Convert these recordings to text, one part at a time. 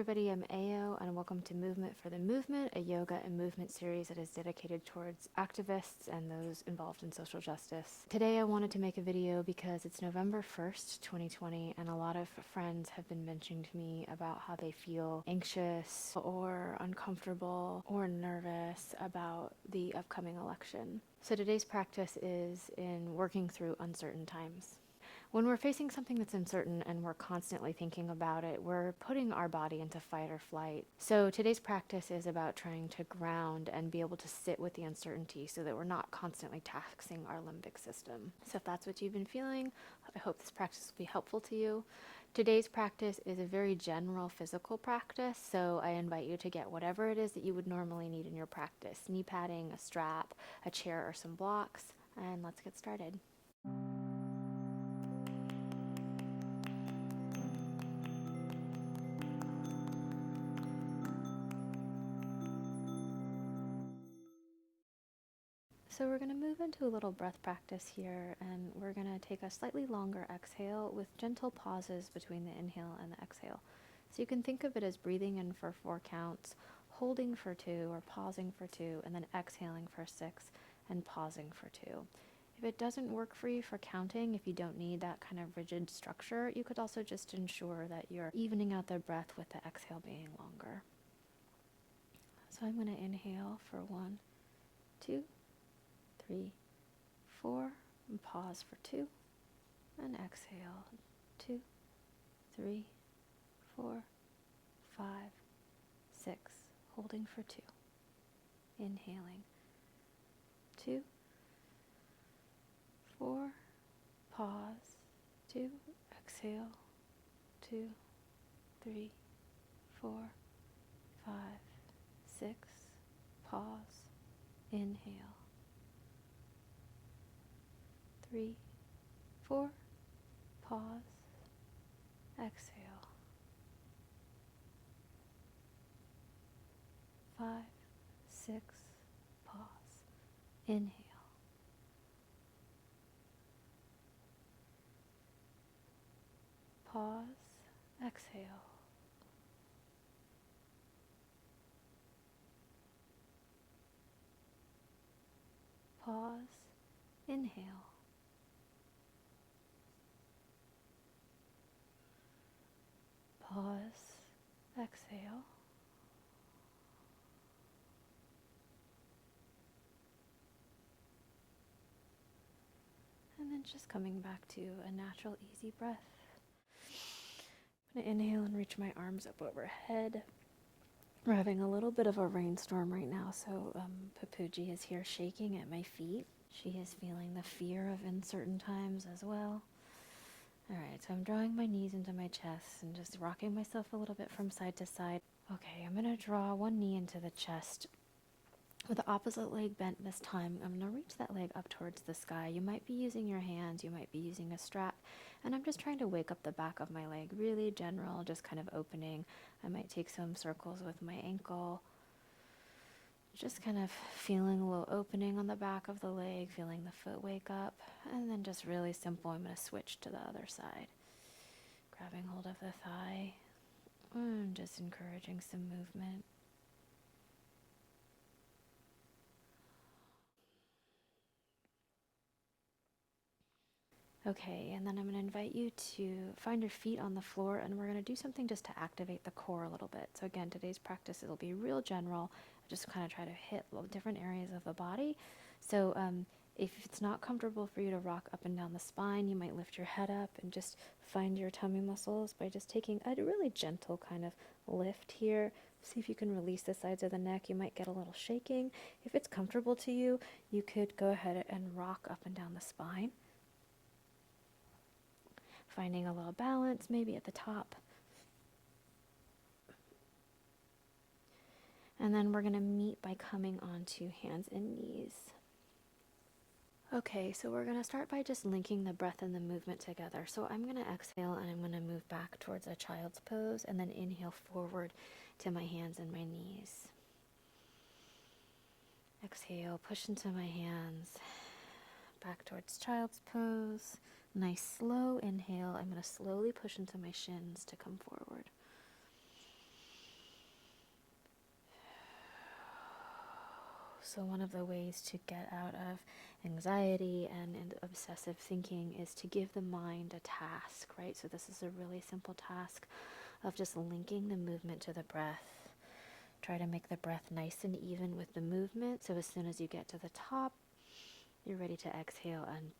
everybody, I'm Ao, and welcome to Movement for the Movement, a yoga and movement series that is dedicated towards activists and those involved in social justice. Today I wanted to make a video because it's November 1st, 2020, and a lot of friends have been mentioning to me about how they feel anxious or uncomfortable or nervous about the upcoming election. So today's practice is in working through uncertain times. When we're facing something that's uncertain and we're constantly thinking about it, we're putting our body into fight or flight. So today's practice is about trying to ground and be able to sit with the uncertainty so that we're not constantly taxing our limbic system. So if that's what you've been feeling, I hope this practice will be helpful to you. Today's practice is a very general physical practice, so I invite you to get whatever it is that you would normally need in your practice. Knee padding, a strap, a chair, or some blocks, and let's get started. So we're going to move into a little breath practice here, and we're going to take a slightly longer exhale with gentle pauses between the inhale and the exhale. So you can think of it as breathing in for 4 counts, holding for 2 or pausing for 2, and then exhaling for 6 and pausing for 2. If it doesn't work for you for counting, if you don't need that kind of rigid structure, you could also just ensure that you're evening out the breath with the exhale being longer. So I'm going to inhale for 1, 2, 3, 4, and pause for 2, and exhale 2, 3, 4, 5, 6, holding for 2, inhaling 2, 4, pause 2, exhale 2, 3, 4, 5, 6, pause, inhale 3, 4, pause, exhale 5, 6, pause, inhale exhale 5, inhale 5, 6, exhale and then just coming back to a natural, easy breath. I'm going to inhale and reach my arms up overhead. We're having a little bit of a rainstorm right now, so Papuji is here shaking at my feet. She is feeling the fear of uncertain times as well. Alright, so I'm drawing my knees into my chest and just rocking myself a little bit from side to side. Okay, I'm going to draw one knee into the chest with the opposite leg bent this time. I'm going to reach that leg up towards the sky. You might be using your hands, you might be using a strap, and I'm just trying to wake up the back of my leg, really general, just kind of opening. I might take some circles with my ankle, just kind of feeling a little opening on the back of the leg, feeling the foot wake up, and then just really simple, I'm going to switch to the other side. Grabbing hold of the thigh, and just encouraging some movement. Okay, and then I'm going to invite you to find your feet on the floor, and we're going to do something just to activate the core a little bit. So again, today's practice, it'll be real general, just kind of try to hit different areas of the body. So if it's not comfortable for you to rock up and down the spine, you might lift your head up and just find your tummy muscles by just taking a really gentle kind of lift here. See if you can release the sides of the neck. You might get a little shaking. If it's comfortable to you, you could go ahead and rock up and down the spine. Finding a little balance, maybe at the top. And then we're going to meet by coming onto hands and knees. Okay, so we're going to start by just linking the breath and the movement together. So I'm going to exhale and I'm going to move back towards a child's pose and then inhale forward to my hands and my knees. Exhale, push into my hands, back towards child's pose. Nice slow inhale. I'm going to slowly push into my shins to come forward. So one of the ways to get out of anxiety and obsessive thinking is to give the mind a task, right? So this is a really simple task of just linking the movement to the breath. Try to make the breath nice and even with the movement, so as soon as you get to the top, you're ready to exhale and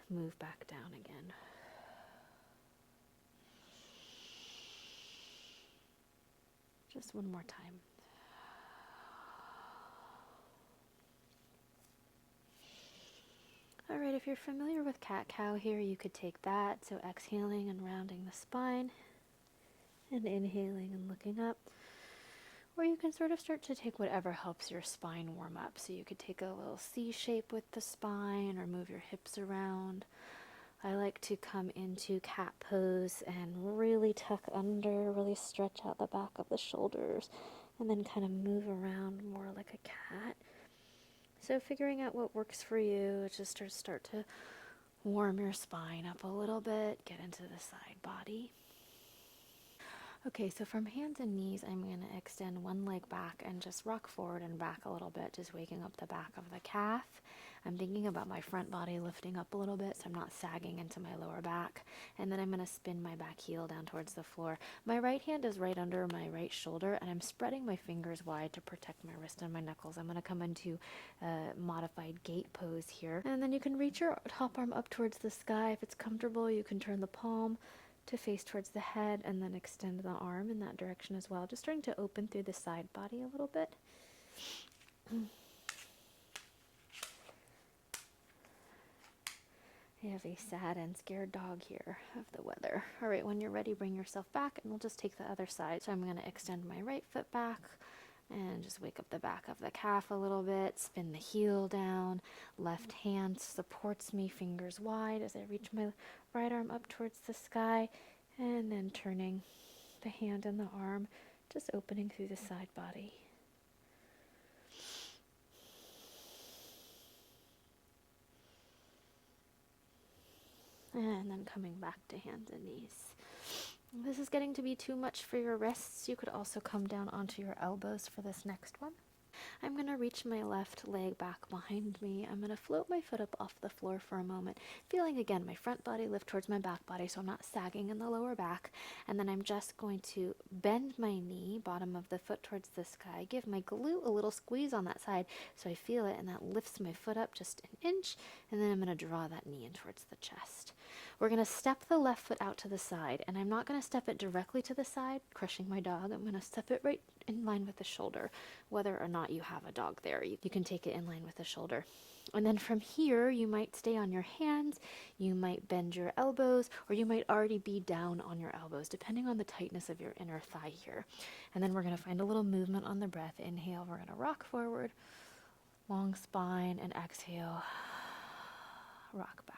move back down again. Just one more time. All right, if you're familiar with cat-cow here, you could take that. So exhaling and rounding the spine, and inhaling and looking up. Or you can sort of start to take whatever helps your spine warm up. So you could take a little C shape with the spine or move your hips around. I like to come into cat pose and really tuck under, really stretch out the back of the shoulders, and then kind of move around more like a cat. So figuring out what works for you, just start to warm your spine up a little bit, get into the side body. Okay, so from hands and knees, I'm going to extend one leg back and just rock forward and back a little bit, just waking up the back of the calf. I'm thinking about my front body lifting up a little bit so I'm not sagging into my lower back. And then I'm going to spin my back heel down towards the floor. My right hand is right under my right shoulder, and I'm spreading my fingers wide to protect my wrist and my knuckles. I'm going to come into a modified gate pose here. And then you can reach your top arm up towards the sky. If it's comfortable, you can turn the palm to face towards the head and then extend the arm in that direction as well. Just starting to open through the side body a little bit. I have a sad and scared dog here of the weather. All right, when you're ready, bring yourself back and we'll just take the other side. So I'm going to extend my right foot back and just wake up the back of the calf a little bit, spin the heel down, left hand supports me, fingers wide as I reach my right arm up towards the sky, and then turning the hand and the arm, just opening through the side body. And then coming back to hands and knees. This is getting to be too much for your wrists. You could also come down onto your elbows for this next one. I'm going to reach my left leg back behind me. I'm going to float my foot up off the floor for a moment, feeling again my front body lift towards my back body so I'm not sagging in the lower back. And then I'm just going to bend my knee, bottom of the foot towards the sky, give my glute a little squeeze on that side so I feel it, and that lifts my foot up just an inch, and then I'm going to draw that knee in towards the chest. We're going to step the left foot out to the side, and I'm not going to step it directly to the side, crushing my dog. I'm going to step it right in line with the shoulder, whether or not you have a dog there. You can take it in line with the shoulder. And then from here, you might stay on your hands, you might bend your elbows, or you might already be down on your elbows, depending on the tightness of your inner thigh here. And then we're going to find a little movement on the breath. Inhale, we're going to rock forward, long spine, and exhale, rock back.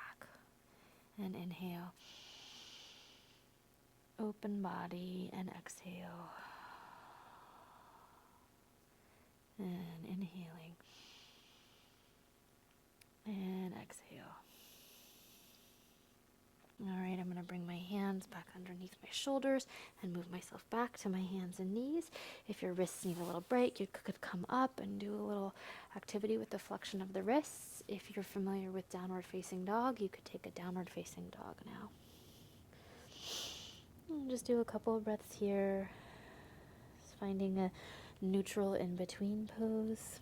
And inhale, open body, and exhale, and inhaling, and exhale. All right, I'm going to bring my hands back underneath my shoulders and move myself back to my hands and knees. If your wrists need a little break, you could come up and do a little activity with the flexion of the wrists. If you're familiar with downward facing dog, you could take a downward facing dog now. And just do a couple of breaths here, just finding a neutral in between pose.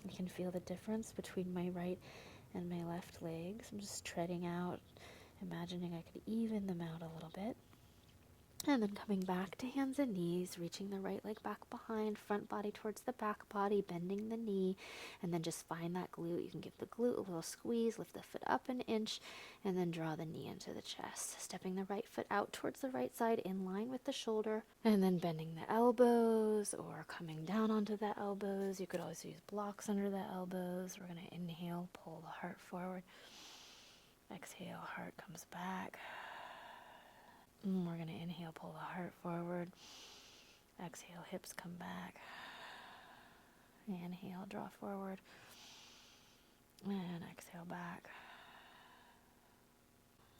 You can feel the difference between my right and my left legs. I'm just treading out, imagining I could even them out a little bit. And then coming back to hands and knees, reaching the right leg back behind, front body towards the back body, bending the knee, and then just find that glute. You can give the glute a little squeeze, lift the foot up an inch, and then draw the knee into the chest. Stepping the right foot out towards the right side in line with the shoulder, and then bending the elbows or coming down onto the elbows. You could also use blocks under the elbows. We're going to inhale, pull the heart forward. Exhale, heart comes back. We're going to inhale, pull the heart forward. Exhale, hips come back. Inhale, draw forward. And exhale back.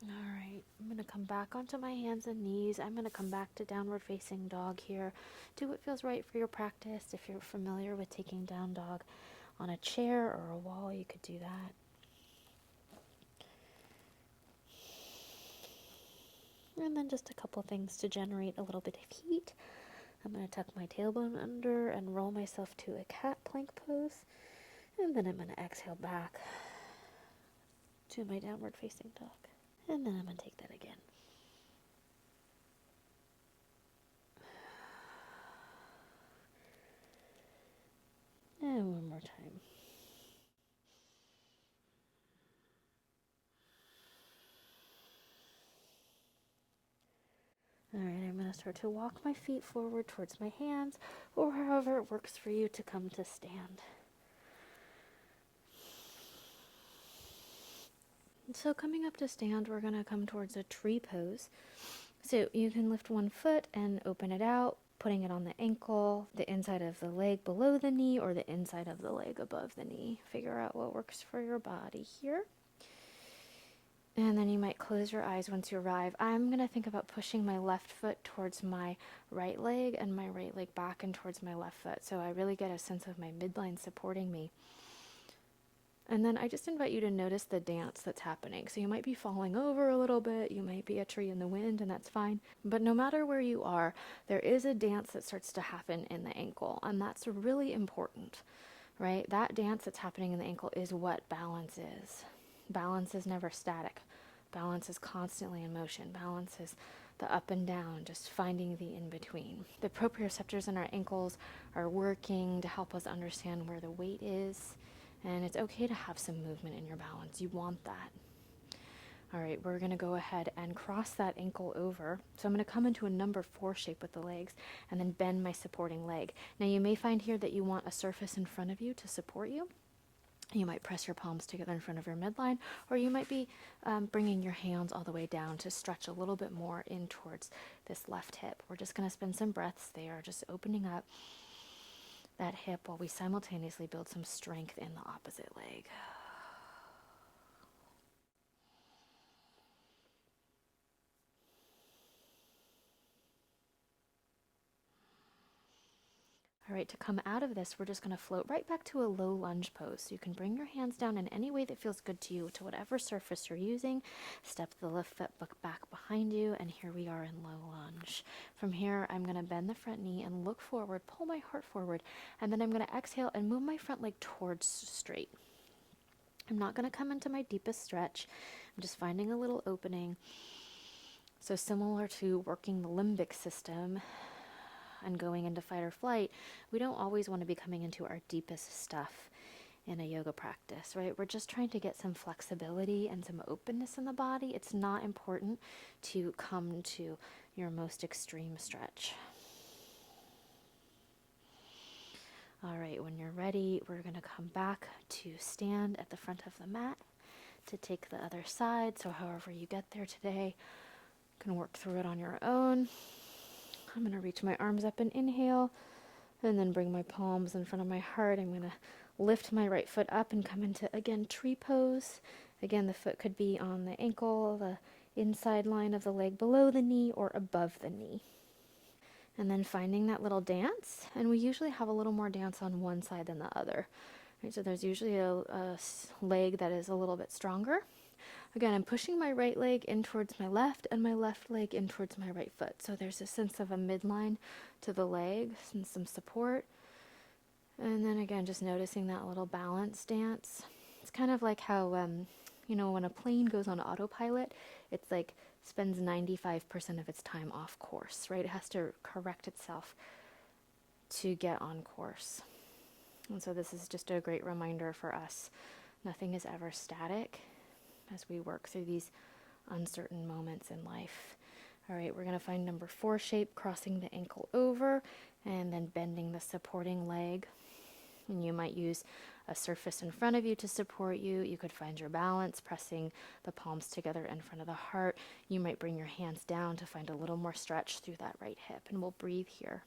All right, I'm going to come back onto my hands and knees. I'm going to come back to downward facing dog here. Do what feels right for your practice. If you're familiar with taking down dog, on a chair or a wall, you could do that. And then just a couple things to generate a little bit of heat. I'm going to tuck my tailbone under and roll myself to a cat plank pose. And then I'm going to exhale back to my downward facing dog. And then I'm going to take that again. And one more time. Alright, I'm going to start to walk my feet forward towards my hands, or however it works for you to come to stand. So coming up to stand, we're going to come towards a tree pose. So you can lift one foot and open it out, putting it on the ankle, the inside of the leg below the knee, or the inside of the leg above the knee. Figure out what works for your body here. And then you might close your eyes once you arrive. I'm going to think about pushing my left foot towards my right leg and my right leg back and towards my left foot. So I really get a sense of my midline supporting me. And then I just invite you to notice the dance that's happening. So you might be falling over a little bit, you might be a tree in the wind, and that's fine. But no matter where you are, there is a dance that starts to happen in the ankle, and that's really important, right? That dance that's happening in the ankle is what balance is. Balance is never static. Balance is constantly in motion. Balance is the up and down, just finding the in-between. The proprioceptors in our ankles are working to help us understand where the weight is, and it's okay to have some movement in your balance. You want that. All right, we're going to go ahead and cross that ankle over. So I'm going to come into a number 4 shape with the legs and then bend my supporting leg. Now you may find here that you want a surface in front of you to support you. You might press your palms together in front of your midline, or you might be bringing your hands all the way down to stretch a little bit more in towards this left hip. We're just going to spend some breaths there, just opening up that hip while we simultaneously build some strength in the opposite leg. All right, to come out of this, we're just going to float right back to a low lunge pose. So you can bring your hands down in any way that feels good to you, to whatever surface you're using. Step the left foot back behind you, and here we are in low lunge. From here, I'm going to bend the front knee and look forward, pull my heart forward, and then I'm going to exhale and move my front leg towards straight. I'm not going to come into my deepest stretch. I'm just finding a little opening. So similar to working the limbic system and going into fight or flight, we don't always want to be coming into our deepest stuff in a yoga practice, right? We're just trying to get some flexibility and some openness in the body. It's not important to come to your most extreme stretch. All right, when you're ready, we're going to come back to stand at the front of the mat to take the other side. So however you get there today, you can work through it on your own. I'm going to reach my arms up and inhale, and then bring my palms in front of my heart. I'm going to lift my right foot up and come into, again, tree pose. Again, the foot could be on the ankle, the inside line of the leg below the knee, or above the knee. And then finding that little dance, and we usually have a little more dance on one side than the other. Right, so there's usually a leg that is a little bit stronger. Again, I'm pushing my right leg in towards my left and my left leg in towards my right foot. So there's a sense of a midline to the leg and some support. And then again, just noticing that little balance dance. It's kind of like how, when a plane goes on autopilot, it's like spends 95% of its time off course, right? It has to correct itself to get on course. And so this is just a great reminder for us. Nothing is ever static as we work through these uncertain moments in life. All right, we're going to find number 4 shape, crossing the ankle over and then bending the supporting leg. And you might use a surface in front of you to support you. You could find your balance, pressing the palms together in front of the heart. You might bring your hands down to find a little more stretch through that right hip, and we'll breathe here.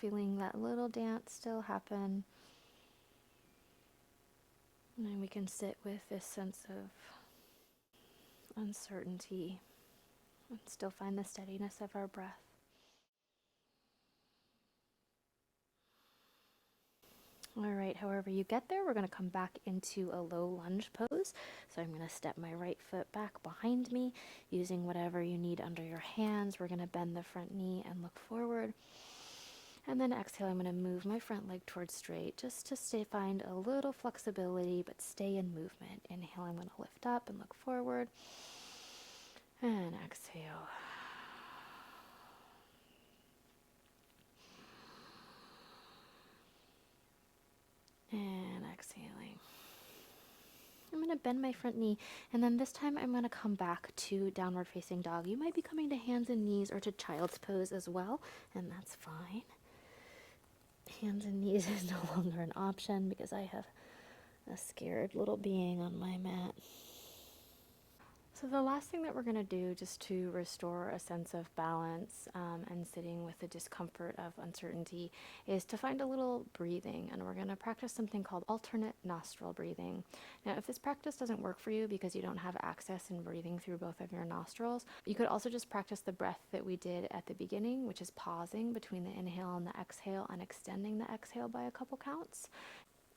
Feeling that little dance still happen. And then we can sit with this sense of uncertainty and still find the steadiness of our breath. All right, however you get there, we're going to come back into a low lunge pose. So I'm going to step my right foot back behind me, using whatever you need under your hands. We're going to bend the front knee and look forward. And then exhale, I'm going to move my front leg towards straight, just to find a little flexibility, but stay in movement. Inhale, I'm going to lift up and look forward. And exhale. And exhaling. I'm going to bend my front knee, and then this time I'm going to come back to downward facing dog. You might be coming to hands and knees or to child's pose as well, and that's fine. Hands and knees is no longer an option because I have a scared little being on my mat. So the last thing that we're going to do, just to restore a sense of balance and sitting with the discomfort of uncertainty, is to find a little breathing, and we're going to practice something called alternate nostril breathing. Now, if this practice doesn't work for you because you don't have access in breathing through both of your nostrils, you could also just practice the breath that we did at the beginning, which is pausing between the inhale and the exhale and extending the exhale by a couple counts.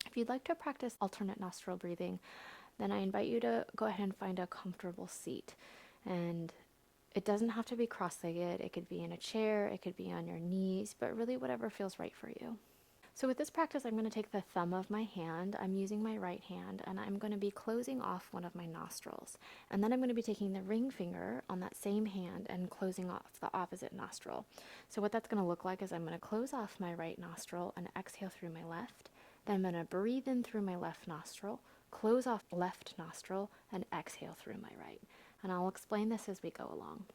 If you'd like to practice alternate nostril breathing, then I invite you to go ahead and find a comfortable seat. And it doesn't have to be cross-legged. It could be in a chair, it could be on your knees, but really whatever feels right for you. So with this practice, I'm going to take the thumb of my hand, I'm using my right hand, and I'm going to be closing off one of my nostrils. And then I'm going to be taking the ring finger on that same hand and closing off the opposite nostril. So what that's going to look like is I'm going to close off my right nostril and exhale through my left. Then I'm going to breathe in through my left nostril, close off left nostril, and exhale through my right. And I'll explain this as we go along.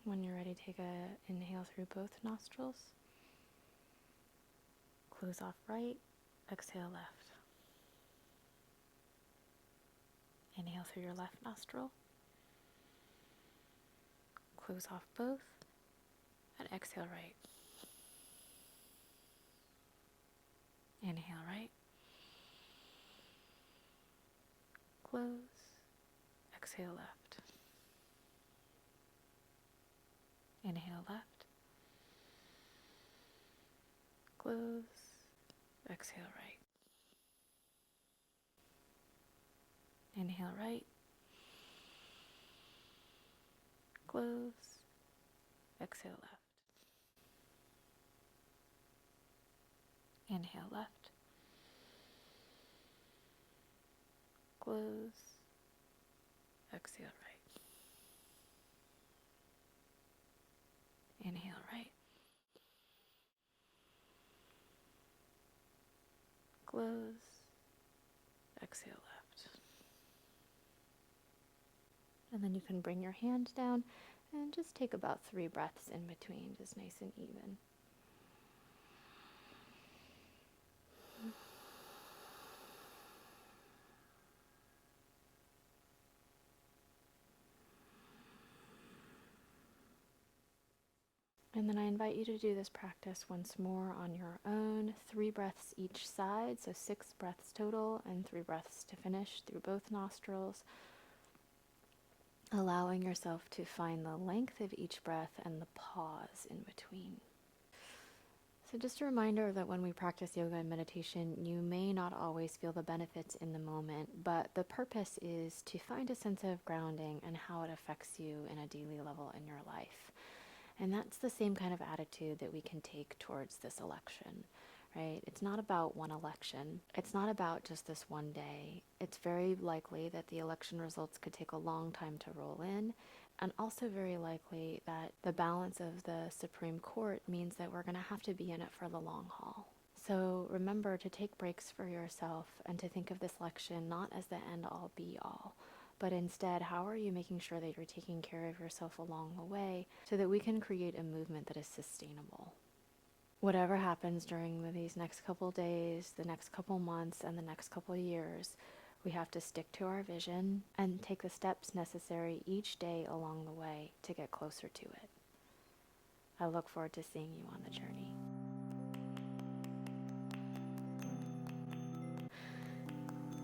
When you're ready, take an inhale through both nostrils. Close off right, exhale left. Inhale through your left nostril. Close off both, and exhale right. Inhale right. Close, exhale left. Inhale left. Close, exhale right. Inhale right. Close, exhale left. Inhale left. Close, exhale right. Inhale right. Close, exhale left. And then you can bring your hand down and just take about 3 breaths in between, just nice and even. And then I invite you to do this practice once more on your own. 3 breaths each side, so 6 breaths total, and 3 breaths to finish through both nostrils. Allowing yourself to find the length of each breath and the pause in between. So just a reminder that when we practice yoga and meditation, you may not always feel the benefits in the moment, but the purpose is to find a sense of grounding and how it affects you in a daily level in your life. And that's the same kind of attitude that we can take towards this election, right? It's not about one election. It's not about just this one day. It's very likely that the election results could take a long time to roll in, and also very likely that the balance of the Supreme Court means that we're going to have to be in it for the long haul. So remember to take breaks for yourself and to think of this election not as the end-all be-all, but instead, how are you making sure that you're taking care of yourself along the way so that we can create a movement that is sustainable? Whatever happens during these next couple days, the next couple months, and the next couple years, we have to stick to our vision and take the steps necessary each day along the way to get closer to it. I look forward to seeing you on the journey.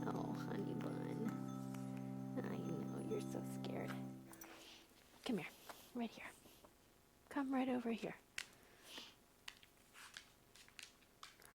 Oh, honey bun. I know, you're so scared. Come here, right here. Come right over here.